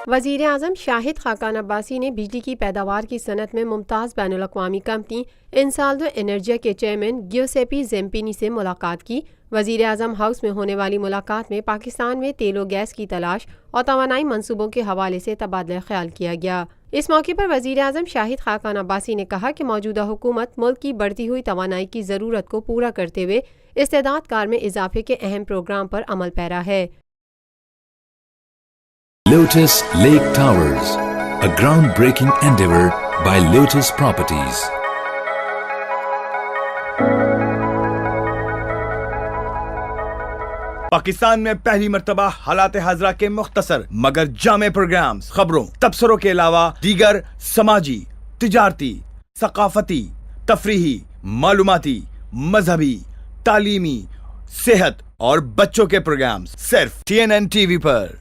وزیر اعظم شاہد خاقان عباسی نے بجلی کی پیداوار کی صنعت میں ممتاز بین الاقوامی کمپنی انسالدو انرجیا کے چیئرمین گیوسیپی زیمپینی سے ملاقات کی۔ وزیر اعظم ہاؤس میں ہونے والی ملاقات میں پاکستان میں تیل و گیس کی تلاش اور توانائی منصوبوں کے حوالے سے تبادلہ خیال کیا گیا۔ اس موقع پر وزیر اعظم شاہد خاقان عباسی نے کہا کہ موجودہ حکومت ملک کی بڑھتی ہوئی توانائی کی ضرورت کو پورا کرتے ہوئے استعداد کار میں اضافے کے اہم پروگرام پر عمل پیرا ہے۔ Lotus Lake Towers, a groundbreaking endeavor by Lotus Properties. Pakistan میں پہلی مرتبہ حالات حاضرہ کے مختصر مگر جامع پروگرامز، خبروں، تبصروں کے علاوہ دیگر سماجی، تجارتی، ثقافتی، تفریحی، معلوماتی، مذہبی، تعلیمی، صحت اور بچوں کے پروگرامز صرف TNN TV پر۔